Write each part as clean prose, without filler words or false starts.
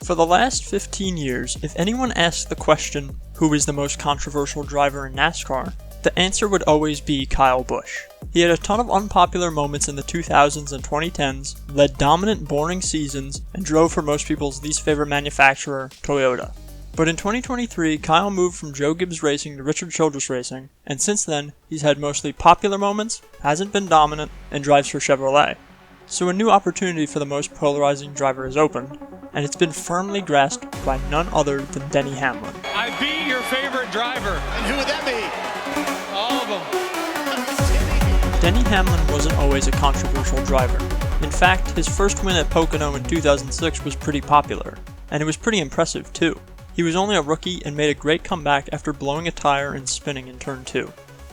For the last 15 years, if anyone asked the question, who is the most controversial driver in NASCAR, the answer would always be Kyle Busch. He had a ton of unpopular moments in the 2000s and 2010s, led dominant, boring seasons, and drove for most people's least favorite manufacturer, Toyota. But in 2023, Kyle moved from Joe Gibbs Racing to Richard Childress Racing, and since then, he's had mostly popular moments, hasn't been dominant, and drives for Chevrolet. So a new opportunity for the most polarizing driver has opened, and it's been firmly grasped by none other than Denny Hamlin. I'd be your favorite driver. And who would that be? All of them. Denny Hamlin wasn't always a controversial driver. In fact, his first win at Pocono in 2006 was pretty popular, and it was pretty impressive too. He was only a rookie and made a great comeback after blowing a tire and spinning in turn 2.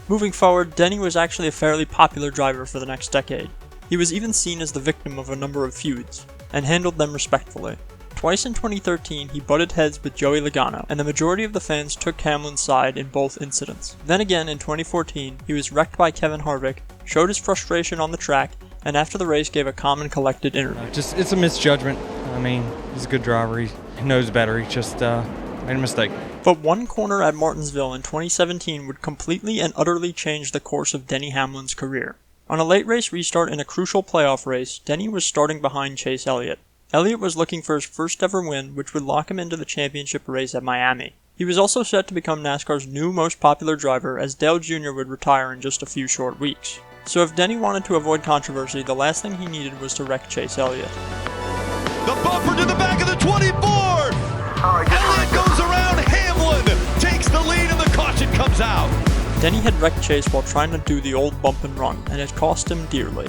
Moving forward, Denny was actually a fairly popular driver for the next decade. He was even seen as the victim of a number of feuds, and handled them respectfully. Twice in 2013, he butted heads with Joey Logano, and the majority of the fans took Hamlin's side in both incidents. Then again in 2014, he was wrecked by Kevin Harvick, showed his frustration on the track, and after the race gave a calm and collected interview. It's a misjudgment. I mean, he's a good driver. He knows better. He just made a mistake. But one corner at Martinsville in 2017 would completely and utterly change the course of Denny Hamlin's career. On a late race restart in a crucial playoff race, Denny was starting behind Chase Elliott. Elliott was looking for his first ever win, which would lock him into the championship race at Miami. He was also set to become NASCAR's new most popular driver, as Dale Jr. would retire in just a few short weeks. So if Denny wanted to avoid controversy, the last thing he needed was to wreck Chase Elliott. The bumper to the back of the 24! Elliott goes around Hamlin, takes the lead, and the caution comes out. Denny had wrecked Chase while trying to do the old bump and run, and it cost him dearly.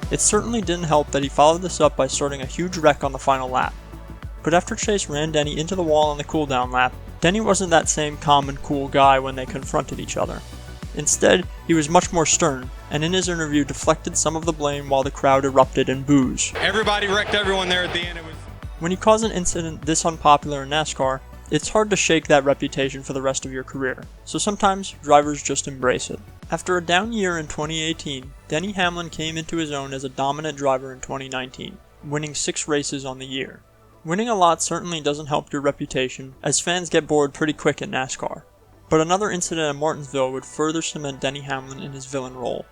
It certainly didn't help that he followed this up by starting a huge wreck on the final lap. But after Chase ran Denny into the wall on the cooldown lap, Denny wasn't that same calm and cool guy when they confronted each other. Instead, he was much more stern, and in his interview deflected some of the blame while the crowd erupted in boos. Everybody wrecked everyone there at the end. When you cause an incident this unpopular in NASCAR, it's hard to shake that reputation for the rest of your career, so sometimes drivers just embrace it. After a down year in 2018, Denny Hamlin came into his own as a dominant driver in 2019, winning 6 races on the year. Winning a lot certainly doesn't help your reputation, as fans get bored pretty quick in NASCAR. But another incident at Martinsville would further cement Denny Hamlin in his villain role.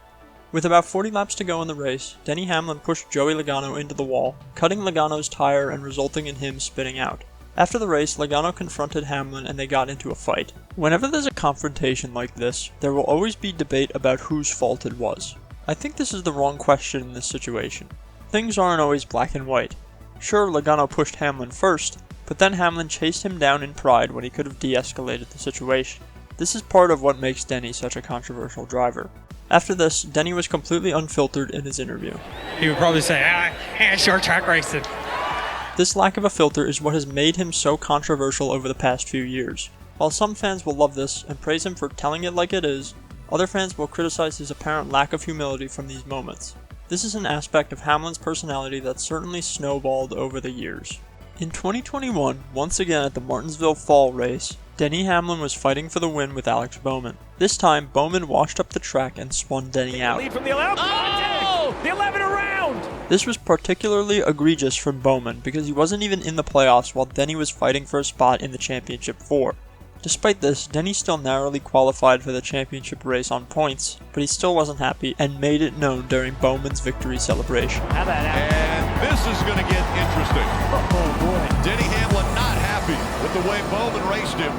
With about 40 laps to go in the race, Denny Hamlin pushed Joey Logano into the wall, cutting Logano's tire and resulting in him spinning out. After the race, Logano confronted Hamlin and they got into a fight. Whenever there's a confrontation like this, there will always be debate about whose fault it was. I think this is the wrong question in this situation. Things aren't always black and white. Sure, Logano pushed Hamlin first, but then Hamlin chased him down in pride when he could have de-escalated the situation. This is part of what makes Denny such a controversial driver. After this, Denny was completely unfiltered in his interview. He would probably say, short track racing. This lack of a filter is what has made him so controversial over the past few years. While some fans will love this and praise him for telling it like it is, other fans will criticize his apparent lack of humility from these moments. This is an aspect of Hamlin's personality that certainly snowballed over the years. In 2021, once again at the Martinsville Fall race, Denny Hamlin was fighting for the win with Alex Bowman. This time, Bowman washed up the track and spun Denny out. Lead from the 11. Oh! The 11 around! This was particularly egregious from Bowman because he wasn't even in the playoffs while Denny was fighting for a spot in the championship 4. Despite this, Denny still narrowly qualified for the championship race on points, but he still wasn't happy and made it known during Bowman's victory celebration. How about that? And this is going to get interesting. Oh boy. Denny Hamlin not happy with the way Bowman raced him.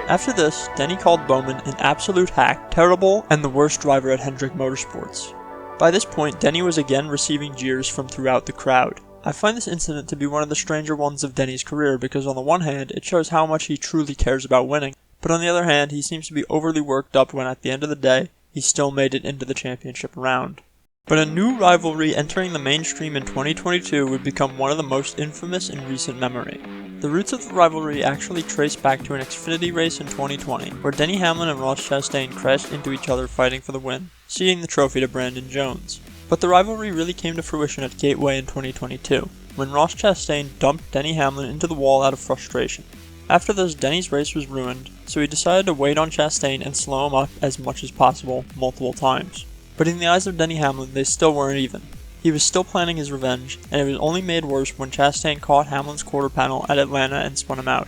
After this, Denny called Bowman an absolute hack, terrible, and the worst driver at Hendrick Motorsports. By this point, Denny was again receiving jeers from throughout the crowd. I find this incident to be one of the stranger ones of Denny's career because on the one hand, it shows how much he truly cares about winning, but on the other hand, he seems to be overly worked up when at the end of the day, he still made it into the championship round. But a new rivalry entering the mainstream in 2022 would become one of the most infamous in recent memory. The roots of the rivalry actually trace back to an Xfinity race in 2020, where Denny Hamlin and Ross Chastain crashed into each other fighting for the win, ceding the trophy to Brandon Jones. But the rivalry really came to fruition at Gateway in 2022, when Ross Chastain dumped Denny Hamlin into the wall out of frustration. After this, Denny's race was ruined, so he decided to wait on Chastain and slow him up as much as possible, multiple times. But in the eyes of Denny Hamlin, they still weren't even. He was still planning his revenge, and it was only made worse when Chastain caught Hamlin's quarter panel at Atlanta and spun him out.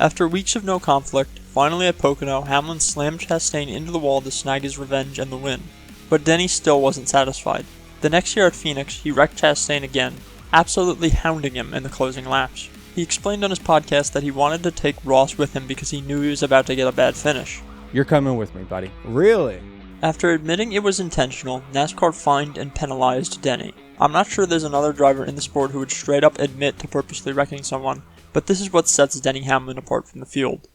After weeks of no conflict, finally at Pocono, Hamlin slammed Chastain into the wall to snag his revenge and the win. But Denny still wasn't satisfied. The next year at Phoenix, he wrecked Chastain again, absolutely hounding him in the closing laps. He explained on his podcast that he wanted to take Ross with him because he knew he was about to get a bad finish. You're coming with me, buddy. Really? After admitting it was intentional, NASCAR fined and penalized Denny. I'm not sure there's another driver in the sport who would straight up admit to purposely wrecking someone, but this is what sets Denny Hamlin apart from the field.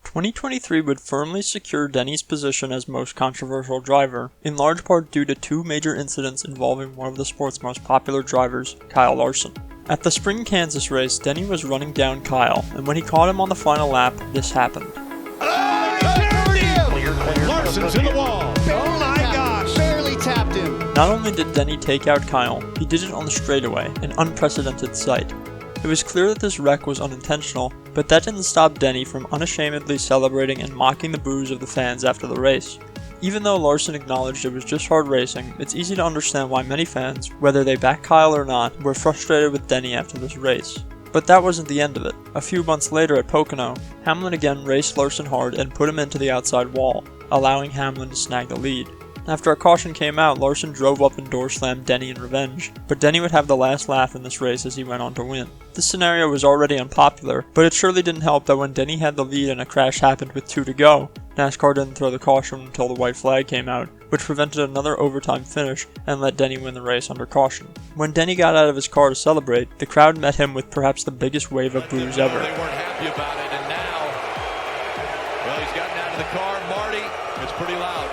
2023 would firmly secure Denny's position as most controversial driver, in large part due to two major incidents involving one of the sport's most popular drivers, Kyle Larson. At the spring Kansas race, Denny was running down Kyle, and when he caught him on the final lap, this happened. Larson's in the wall. Oh my gosh. Barely tapped him. Not only did Denny take out Kyle, he did it on the straightaway, an unprecedented sight. It was clear that this wreck was unintentional, but that didn't stop Denny from unashamedly celebrating and mocking the boos of the fans after the race. Even though Larson acknowledged it was just hard racing, it's easy to understand why many fans, whether they back Kyle or not, were frustrated with Denny after this race. But that wasn't the end of it. A few months later at Pocono, Hamlin again raced Larson hard and put him into the outside wall, allowing Hamlin to snag the lead. After a caution came out, Larson drove up and door slammed Denny in revenge, but Denny would have the last laugh in this race as he went on to win. This scenario was already unpopular, but it surely didn't help that when Denny had the lead and a crash happened with 2 to go, NASCAR didn't throw the caution until the white flag came out, which prevented another overtime finish and let Denny win the race under caution. When Denny got out of his car to celebrate, the crowd met him with perhaps the biggest wave of boos ever. They weren't happy about it, and now, well, he's gotten out of the car. Marty, it's pretty loud.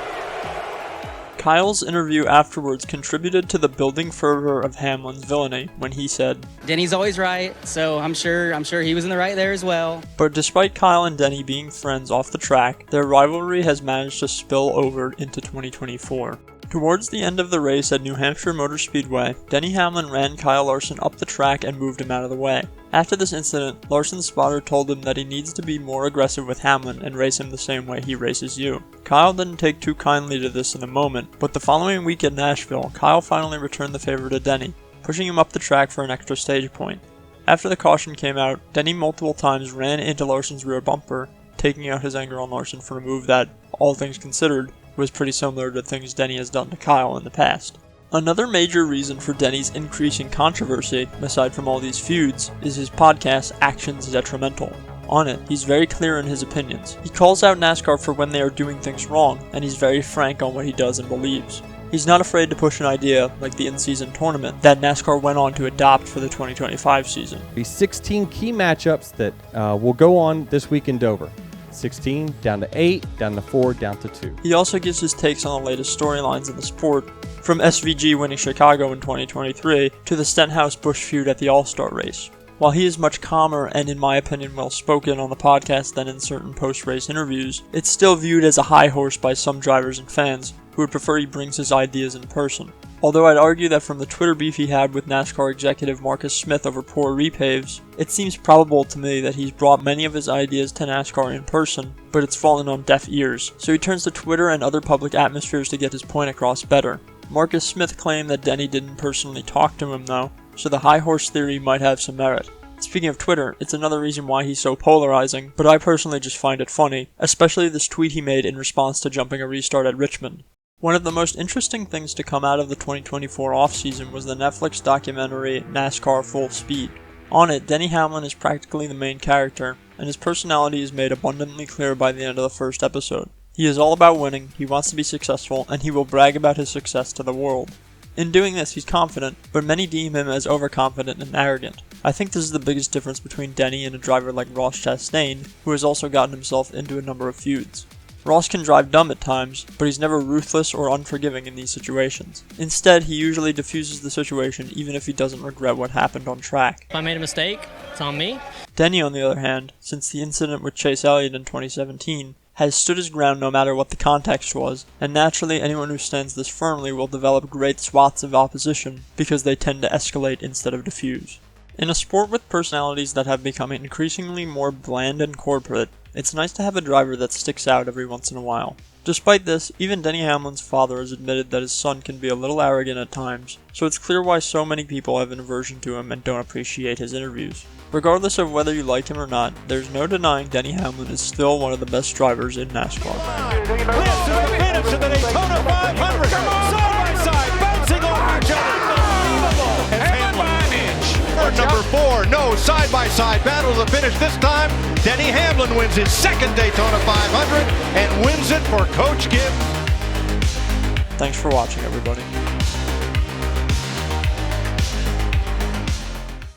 Kyle's interview afterwards contributed to the building fervor of Hamlin's villainy when he said, Denny's always right, so I'm sure he was in the right there as well. But despite Kyle and Denny being friends off the track, their rivalry has managed to spill over into 2024. Towards the end of the race at New Hampshire Motor Speedway, Denny Hamlin ran Kyle Larson up the track and moved him out of the way. After this incident, Larson's spotter told him that he needs to be more aggressive with Hamlin and race him the same way he races you. Kyle didn't take too kindly to this in the moment, but the following week at Nashville, Kyle finally returned the favor to Denny, pushing him up the track for an extra stage point. After the caution came out, Denny multiple times ran into Larson's rear bumper, taking out his anger on Larson for a move that, all things considered, was pretty similar to things Denny has done to Kyle in the past. Another major reason for Denny's increasing controversy, aside from all these feuds, is his podcast Actions Detrimental. On it, he's very clear in his opinions. He calls out NASCAR for when they are doing things wrong, and he's very frank on what he does and believes. He's not afraid to push an idea, like the in-season tournament, that NASCAR went on to adopt for the 2025 season. Be 16 key matchups that will go on this week in Dover. 16, down to 8, down to 4, down to 2. He also gives his takes on the latest storylines in the sport, from SVG winning Chicago in 2023 to the Stenhouse-Busch feud at the All-Star race. While he is much calmer and, in my opinion, well-spoken on the podcast than in certain post-race interviews, it's still viewed as a high horse by some drivers and fans, who would prefer he brings his ideas in person. Although I'd argue that from the Twitter beef he had with NASCAR executive Marcus Smith over poor repaves, it seems probable to me that he's brought many of his ideas to NASCAR in person, but it's fallen on deaf ears, so he turns to Twitter and other public atmospheres to get his point across better. Marcus Smith claimed that Denny didn't personally talk to him though, so the high horse theory might have some merit. Speaking of Twitter, it's another reason why he's so polarizing, but I personally just find it funny, especially this tweet he made in response to jumping a restart at Richmond. One of the most interesting things to come out of the 2024 offseason was the Netflix documentary NASCAR Full Speed. On it, Denny Hamlin is practically the main character, and his personality is made abundantly clear by the end of the first episode. He is all about winning, he wants to be successful, and he will brag about his success to the world. In doing this, he's confident, but many deem him as overconfident and arrogant. I think this is the biggest difference between Denny and a driver like Ross Chastain, who has also gotten himself into a number of feuds. Ross can drive dumb at times, but he's never ruthless or unforgiving in these situations. Instead, he usually diffuses the situation even if he doesn't regret what happened on track. If I made a mistake, it's on me. Denny, on the other hand, since the incident with Chase Elliott in 2017, has stood his ground no matter what the context was, and naturally anyone who stands this firmly will develop great swaths of opposition because they tend to escalate instead of diffuse. In a sport with personalities that have become increasingly more bland and corporate, it's nice to have a driver that sticks out every once in a while. Despite this, even Denny Hamlin's father has admitted that his son can be a little arrogant at times, so it's clear why so many people have an aversion to him and don't appreciate his interviews. Regardless of whether you like him or not, there's no denying Denny Hamlin is still one of the best drivers in NASCAR. Close to the finish of the Daytona 500. Side by side, bouncing off each other. Unbelievable. Hamlin by an inch. For number 4, no side-by-side battle to the finish. This time, Denny Hamlin wins his second Daytona 500 and wins it for Coach Gibbs. Thanks for watching, everybody.